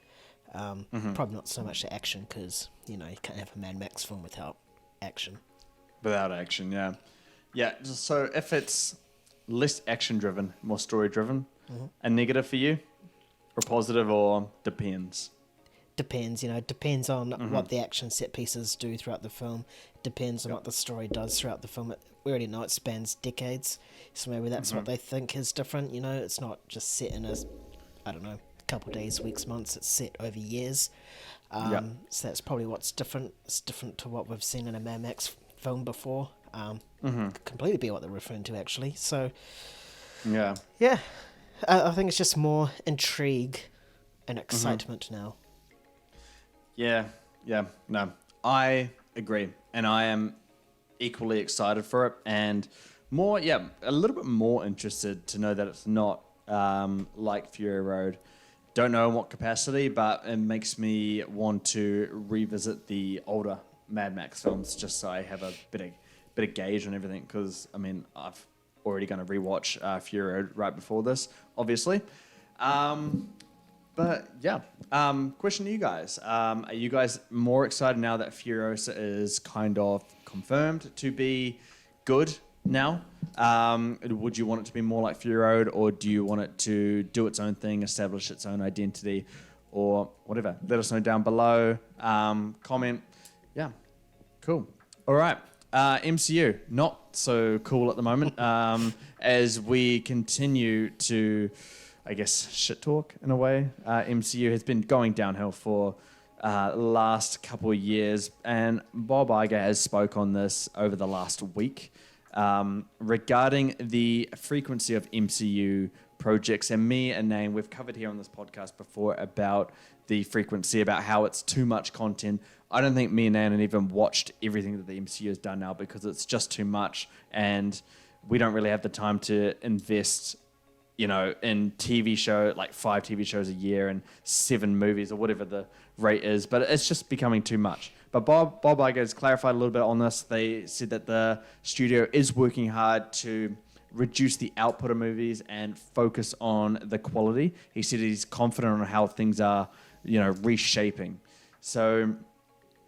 Probably not so much the action, because you can't have a Mad Max film without action. Without action, yeah. So if it's less action driven, more story driven, a negative for you, or positive, or depends? Depends. Depends on what the action set pieces do throughout the film. Depends on what the story does throughout the film. We already know it spans decades, so maybe that's what they think is different. It's not just set in a couple of days, weeks, months. It's set over years. So that's probably what's different. It's different to what we've seen in a Mad Max film before. Could completely be what they're referring to, actually. So, I think it's just more intrigue and excitement now. No, I agree, and I am equally excited for it, and a little bit more interested to know that it's not like Fury Road. Don't know in what capacity, but it makes me want to revisit the older Mad Max films just so I have a bit of gauge on everything. Because I mean, I've already going to rewatch Fury Road right before this, obviously. Question to you guys: are you guys more excited now that Furiosa is kind of confirmed to be good now? Would you want it to be more like Fury Road, or do you want it to do its own thing, establish its own identity, or whatever? Let us know down below. Comment. Yeah, cool. All right. MCU, not so cool at the moment. As we continue to, I guess, shit talk in a way. MCU has been going downhill for last couple of years, and Bob Iger has spoke on this over the last week regarding the frequency of MCU projects. And me and Nain, we've covered here on this podcast before about the frequency, about how it's too much content. I don't think me and Nain have even watched everything that the MCU has done now, because it's just too much, and we don't really have the time to invest in TV show, like 5 TV shows a year and 7 movies or whatever the rate is. But it's just becoming too much. But Bob Iger has clarified a little bit on this. They said that the studio is working hard to reduce the output of movies and focus on the quality. He said he's confident on how things are, reshaping. So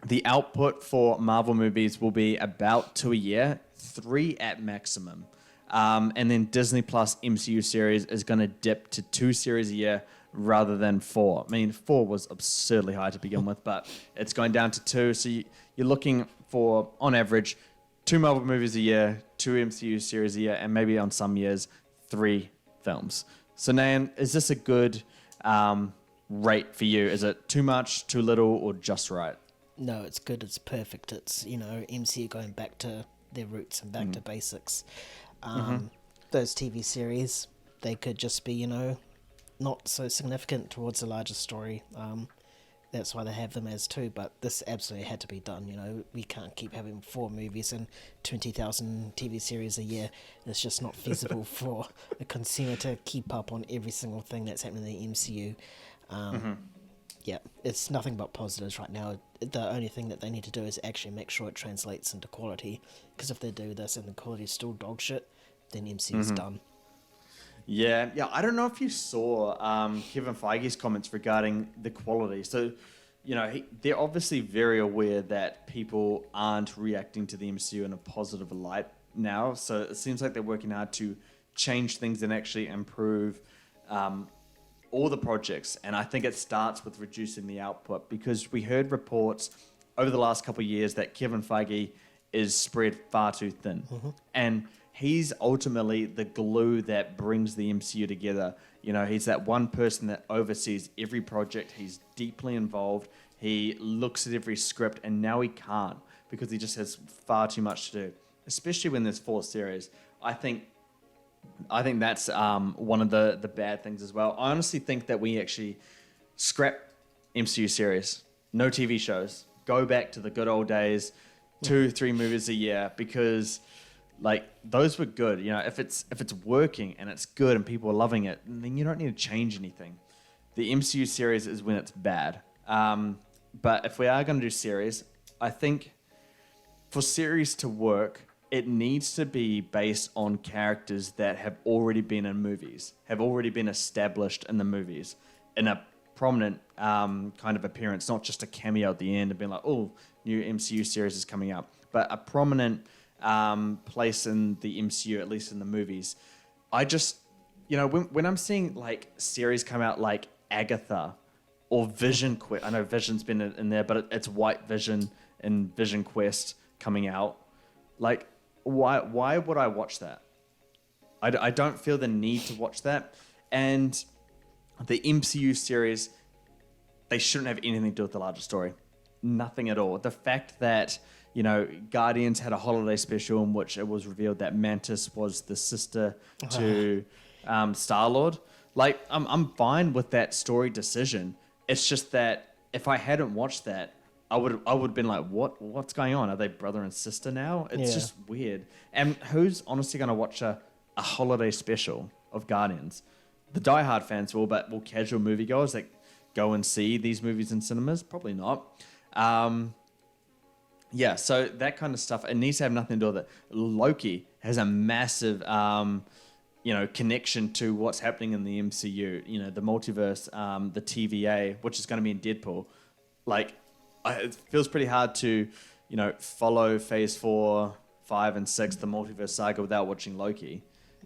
the output for Marvel movies will be about 2 a year, 3 at maximum. And then Disney Plus MCU series is going to dip to 2 series a year rather than 4. I mean, 4 was absurdly high to begin with, but it's going down to 2. So you're looking for, on average, 2 Marvel movies a year, 2 MCU series a year, and maybe on some years, 3 films. So, Nan, is this a good rate for you? Is it too much, too little, or just right? No, it's good. It's perfect. It's, MCU going back to their roots and back to basics. Those TV series, they could just be, not so significant towards the larger story. that's why they have them as 2. But this absolutely had to be done. You know, we can't keep having 4 movies and 20,000 TV series a year. It's just not feasible for a consumer to keep up on every single thing that's happening in the MCU. Yeah, it's nothing but positives right now. The only thing that they need to do is actually make sure it translates into quality. Because if they do this and the quality is still dog shit, then MCU's done. Yeah. I don't know if you saw Kevin Feige's comments regarding the quality. So, you know, they're obviously very aware that people aren't reacting to the MCU in a positive light now. So it seems like they're working hard to change things and actually improve all the projects. And I think it starts with reducing the output, because we heard reports over the last couple of years that Kevin Feige is spread far too thin. And he's ultimately the glue that brings the MCU together. You know, he's that one person that oversees every project. He's deeply involved. He looks at every script, and now he can't because he just has far too much to do, especially when there's 4 series. I think that's one of the bad things as well. I honestly think that we actually scrap MCU series, no TV shows, go back to the good old days, 2-3 movies a year, because like those were good. You know, if it's working and it's good and people are loving it, then you don't need to change anything. The MCU series is when it's bad. But if we are going to do series, I think for series to work, it needs to be based on characters that have already been in movies, have already been established in the movies, in a prominent kind of appearance, not just a cameo at the end and being like, oh, new MCU series is coming up, but a prominent place in the MCU, at least in the movies. I just, you know, when I'm seeing like series come out like Agatha or Vision Quest, I know Vision's been in there, but it's White Vision and Vision Quest coming out. Like, why would I watch that? I don't feel the need to watch that. And the MCU series, they shouldn't have anything to do with the larger story. Nothing at all. The fact that, you know, Guardians had a holiday special in which it was revealed that Mantis was the sister to Star-Lord. Like, I'm fine with that story decision. It's just that if I hadn't watched that, I would have been like, what's going on? Are they brother and sister now? It's just weird. And who's honestly going to watch a holiday special of Guardians? The diehard fans will, but will casual moviegoers that go and see these movies in cinemas? Probably not. Yeah, so that kind of stuff, it needs to have nothing to do with it. Loki has a massive, you know, connection to what's happening in the MCU. You know, the multiverse, the TVA, which is going to be in Deadpool. Like, it feels pretty hard to, you know, follow Phase 4, 5, and 6, the Multiverse Saga, without watching Loki.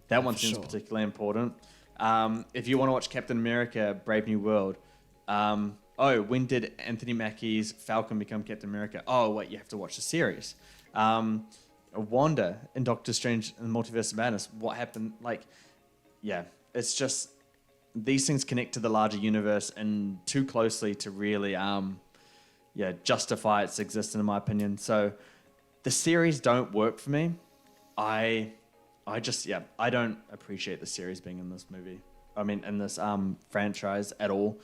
That one seems particularly important. If you want to watch Captain America, Brave New World, when did Anthony Mackie's Falcon become Captain America? Oh, wait, you have to watch the series. Wanda in Doctor Strange and the Multiverse of Madness, what happened? Like, yeah, it's just, these things connect to the larger universe and too closely to really, justify its existence, in my opinion. So the series don't work for me. I don't appreciate the series being in this movie. I mean, in this franchise at all.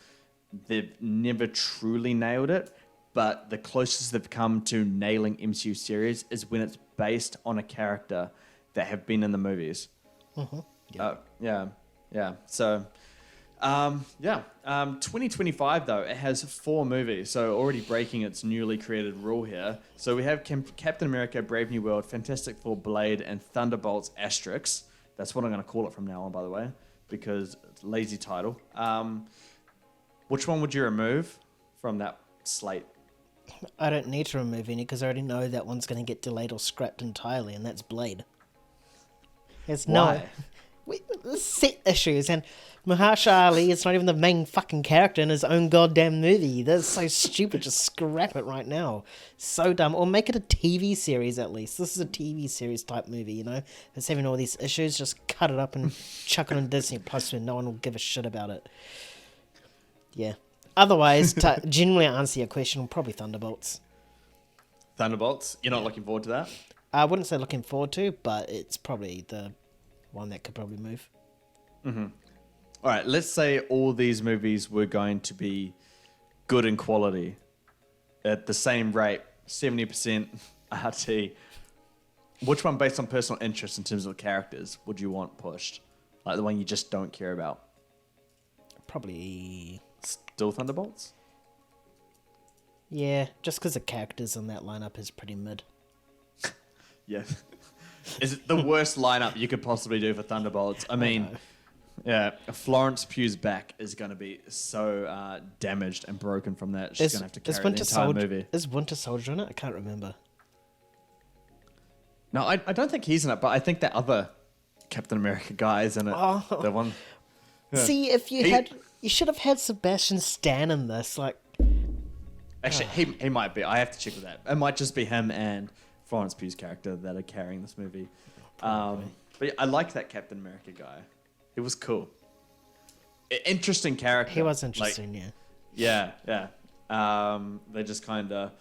They've never truly nailed it, but the closest they've come to nailing MCU series is when it's based on a character that have been in the movies. So, 2025 though, it has 4 movies, so already breaking its newly created rule here. So we have Captain America, Brave New World, Fantastic Four, Blade, and Thunderbolts Asterix. That's what I'm going to call it from now on, by the way, because it's a lazy title. Which one would you remove from that slate? I don't need to remove any because I already know that one's going to get delayed or scrapped entirely, and that's Blade. There's Why? set issues, and Mahershala Ali is not even the main fucking character in his own goddamn movie. That's so stupid. Just scrap it right now. So dumb. Or make it a TV series at least. This is a TV series type movie, you know? It's having all these issues. Just cut it up and chuck it on Disney Plus when no one will give a shit about it. Yeah. Otherwise, to genuinely answer your question, probably Thunderbolts. Thunderbolts? You're not looking forward to that? I wouldn't say looking forward to, but it's probably the one that could probably move. Mm-hmm. All right, let's say all these movies were going to be good in quality at the same rate, 70% RT, which one based on personal interest in terms of characters would you want pushed? Like the one you just don't care about? Probably... Still Thunderbolts? Yeah, just because the characters in that lineup is pretty mid. Yeah. Is it the worst lineup you could possibly do for Thunderbolts? I mean, yeah, Florence Pugh's back is going to be so damaged and broken from that. She's going to have to carry the entire movie. Is Winter Soldier in it? I can't remember. No, I don't think he's in it, but I think that other Captain America guy is in it. Oh. The one. Yeah. See, if you should have had Sebastian Stan in this. Like, actually, he might be. I have to check with that. It might just be him and Florence Pugh's character that are carrying this movie. But yeah, I like that Captain America guy. It was cool. Interesting character. He was interesting, yeah. They just kind of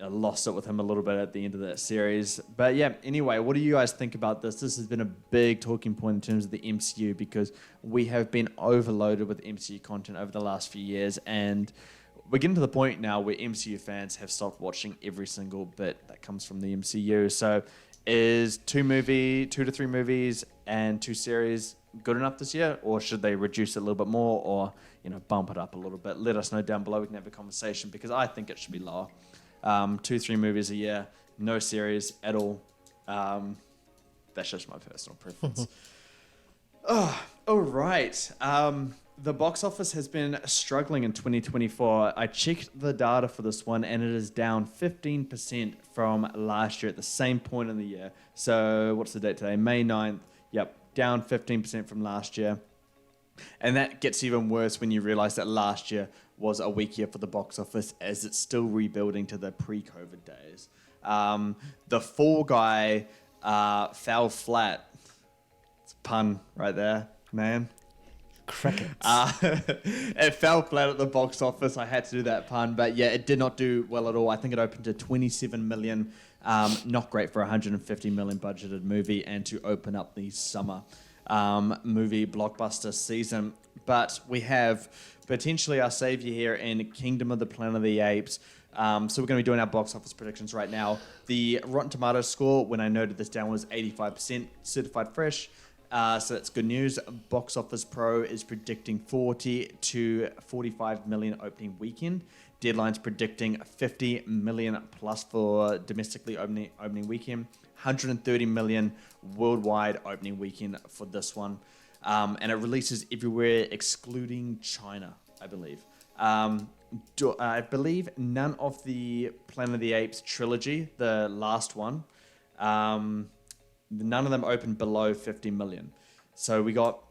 lost it with him a little bit at the end of that series. But yeah, anyway, what do you guys think about this? This has been a big talking point in terms of the MCU because we have been overloaded with MCU content over the last few years, and we're getting to the point now where MCU fans have stopped watching every single bit that comes from the MCU. So is 2 to 3 movies and 2 series good enough this year, or should they reduce it a little bit more, or bump it up a little bit? Let us know down below. We can have a conversation because I think it should be lower. 2-3 movies a year, no series at all. That's just my personal preference. All right. The box office has been struggling in 2024. I checked the data for this one, and it is down 15% from last year at the same point in the year. So what's the date today? May 9th. Yep, down 15% from last year. And that gets even worse when you realize that last year was a weak year for the box office as it's still rebuilding to the pre-COVID days. The Fall Guy fell flat. It's a pun right there, man. Crickets. It fell flat at the box office. I had to do that pun, but yeah, it did not do well at all. I think it opened to 27 million. Not great for a 150 million budgeted movie and to open up the summer movie blockbuster season. But we have potentially our savior here in Kingdom of the Planet of the Apes. So we're going to be doing our box office predictions right now. The Rotten Tomatoes score, when I noted this down, was 85% certified fresh. So that's good news. Box Office Pro is predicting 40 to 45 million opening weekend. Deadline's predicting 50 million plus for domestically opening weekend. 130 million worldwide opening weekend for this one. And it releases everywhere excluding China, I believe. I believe none of the Planet of the Apes trilogy, the last one, none of them opened below 50 million. So we got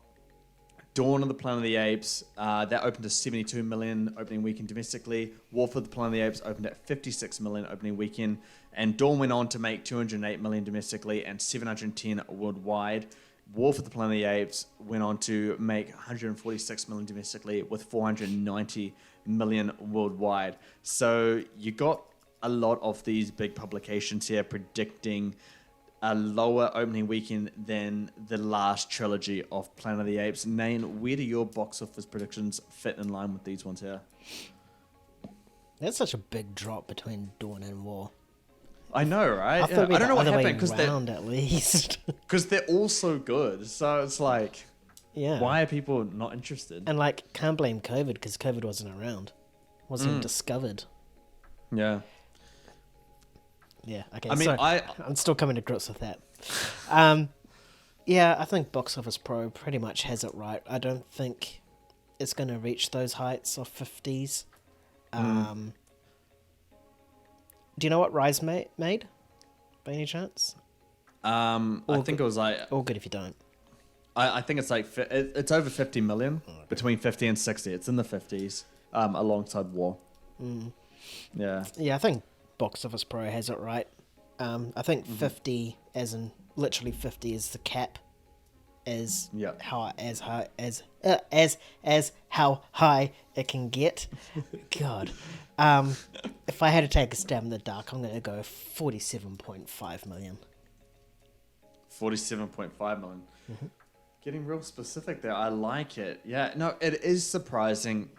Dawn of the Planet of the Apes, that opened to 72 million opening weekend domestically. War for the Planet of the Apes opened at 56 million opening weekend. And Dawn went on to make 208 million domestically and 710 worldwide. War for the Planet of the Apes went on to make 146 million domestically with 490 million worldwide. So you got a lot of these big publications here predicting a lower opening weekend than the last trilogy of Planet of the Apes. Nain, where do your box office predictions fit in line with these ones here? That's such a big drop between Dawn and War. I know, right? I thought it'd be I don't know the what other happened way round at least. Because they're all so good. So it's like, yeah. Why are people not interested? And like, can't blame COVID because COVID wasn't around, wasn't discovered. Yeah. Yeah. Okay. I mean, I'm still coming to grips with that. Yeah, I think Box Office Pro pretty much has it right. I don't think it's going to reach those heights of 50s. Do you know what Rise made, by any chance? I think it was like... All good if you don't. I think it's like... It's over 50 million. Okay. Between 50 and 60. It's in the 50s. Alongside War. Yeah. Yeah, I think Box Office Pro has it right. I think 50, as in literally 50, is the cap. As how high it can get. God. If I had to take a stab in the dark, I'm going to go 47.5 million. 47.5 million. Getting real specific there. I like it. Yeah, no, it is surprising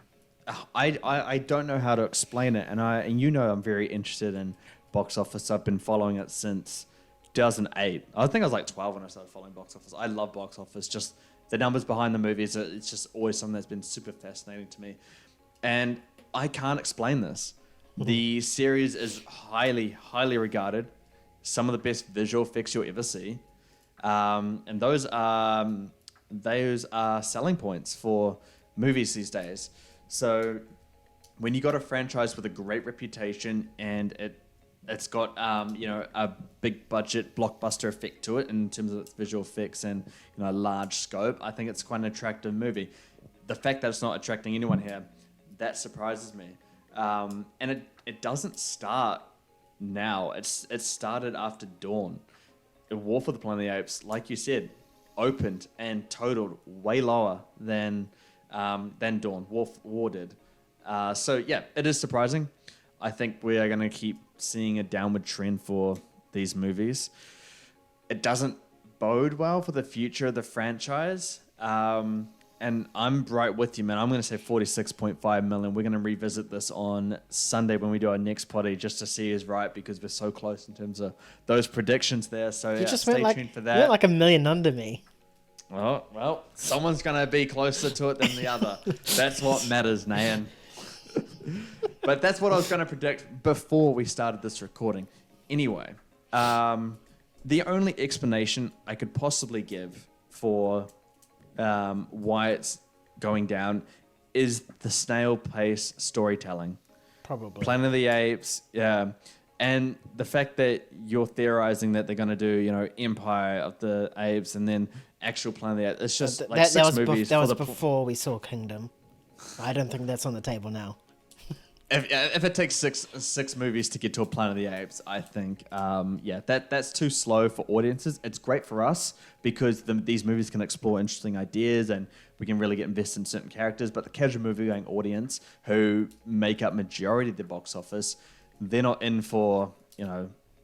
I don't know how to explain it, and you know I'm very interested in box office. I've been following it since 2008. I think I was like 12 when I started following box office. I love box office. Just the numbers behind the movies. It's just always something that's been super fascinating to me, and I can't explain this. The series is highly, highly regarded. Some of the best visual effects you'll ever see, and those are selling points for movies these days. So when you got a franchise with a great reputation and it's got a big budget blockbuster effect to it in terms of its visual effects and a large scope, I think it's quite an attractive movie. The fact that it's not attracting anyone here, that surprises me. And it doesn't start now. It started after Dawn. War for the Planet of the Apes, like you said, opened and totaled way lower than Dawn. War did. So yeah, it is surprising. I think we are going to keep seeing a downward trend for these movies. It doesn't bode well for the future of the franchise. And I'm right with you, man. I'm going to say 46.5 million. We're going to revisit this on Sunday when we do our next potty just to see who's right because we're so close in terms of those predictions there. So yeah, stay tuned for that. You went like a million under me. Oh, well, someone's going to be closer to it than the other. That's what matters, Nan. But that's what I was going to predict before we started this recording. Anyway, the only explanation I could possibly give for why it's going down is the snail pace storytelling. Probably. Planet of the Apes, yeah. And the fact that you're theorizing that they're going to do, Empire of the Apes and then actual Planet of the Apes. It's just like six movies. That was before we saw Kingdom. I don't think that's on the table now. If it takes six movies to get to a Planet of the Apes, I think, that's too slow for audiences. It's great for us because these movies can explore interesting ideas and we can really get invested in certain characters. But the casual movie-going audience, who make up majority of the box office, they're not in for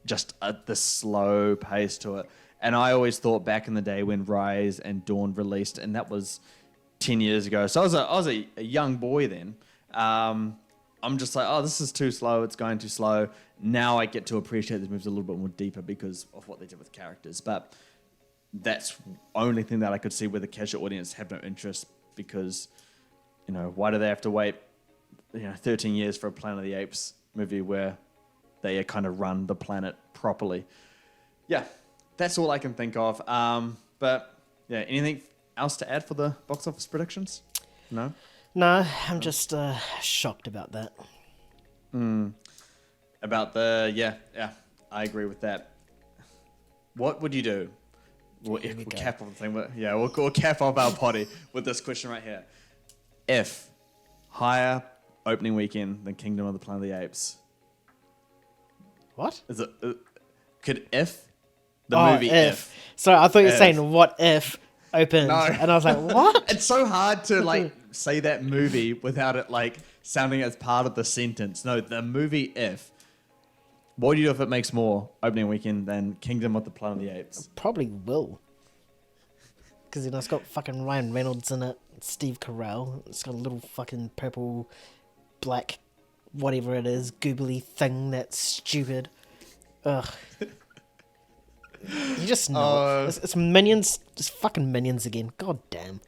just the slow pace to it. And I always thought back in the day when Rise and Dawn released, and that was 10 years ago. So I was a young boy then. I'm just like, oh, this is too slow. It's going too slow. Now I get to appreciate these movies a little bit more deeper because of what they did with characters. But that's the only thing that I could see where the casual audience have no interest because, why do they have to wait, 13 years for a Planet of the Apes movie where they kind of run the planet properly? Yeah, that's all I can think of. But yeah, anything else to add for the box office predictions? No? No, I'm just shocked about that. About the I agree with that. What would you do? We'll cap off the thing, but we'll cap off our potty with this question right here. If higher opening weekend than Kingdom of the Planet of the Apes. What? Is it? Could movie if? Sorry, I thought you were saying what if opened, and I was like, what? It's so hard to say that movie without it sounding as part of the sentence. No, the movie if. What do you do if it makes more opening weekend than Kingdom of the Planet of the Apes? Probably will. Because it's got fucking Ryan Reynolds in it, Steve Carell. It's got a little fucking purple, black, whatever it is, googly thing that's stupid. Ugh. You just know. It's Minions. It's fucking Minions again. God damn.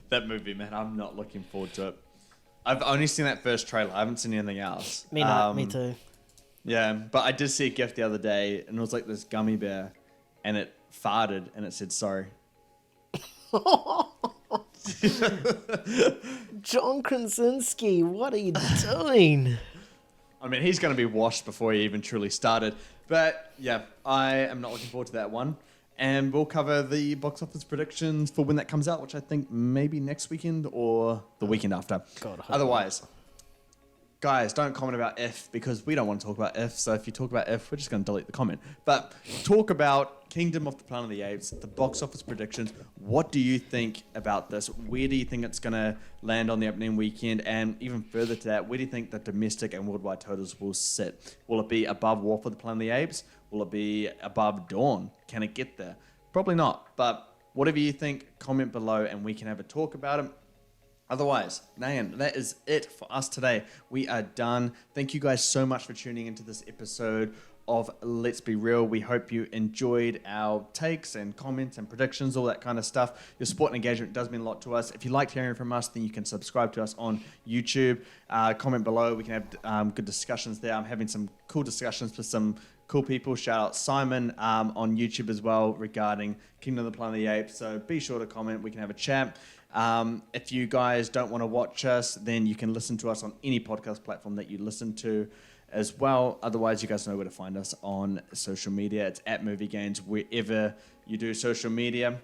That movie, man, I'm not looking forward to it. I've only seen that first trailer. I haven't seen anything else. Me too. Yeah, but I did see a GIF the other day, and it was like this gummy bear, and it farted, and it said sorry. John Krasinski, what are you doing? I mean, he's going to be washed before he even truly started. But yeah, I am not looking forward to that one. And we'll cover the box office predictions for when that comes out, which I think maybe next weekend or the weekend after. God, otherwise, guys, don't comment about if because we don't want to talk about if. So if you talk about if, we're just going to delete the comment. But talk about Kingdom of the Planet of the Apes, the box office predictions. What do you think about this? Where do you think it's going to land on the opening weekend? And even further to that, where do you think the domestic and worldwide totals will sit? Will it be above War for the Planet of the Apes? Will it be above Dawn? Can it get there? Probably not. But whatever you think, comment below and we can have a talk about it. Otherwise, Nayan, that is it for us today. We are done. Thank you guys so much for tuning into this episode of Let's Be Real. We hope you enjoyed our takes and comments and predictions, all that kind of stuff. Your support and engagement does mean a lot to us. If you liked hearing from us, then you can subscribe to us on YouTube. Comment below. We can have good discussions there. I'm having some cool discussions with some cool people. Shout out Simon on YouTube as well regarding Kingdom of the Planet of the Apes. So be sure to comment. We can have a chat. If you guys don't want to watch us, then you can listen to us on any podcast platform that you listen to as well. Otherwise, you guys know where to find us on social media. It's at Movie Gains wherever you do social media.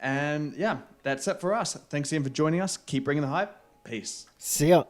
And yeah, that's it for us. Thanks again for joining us. Keep bringing the hype. Peace. See ya.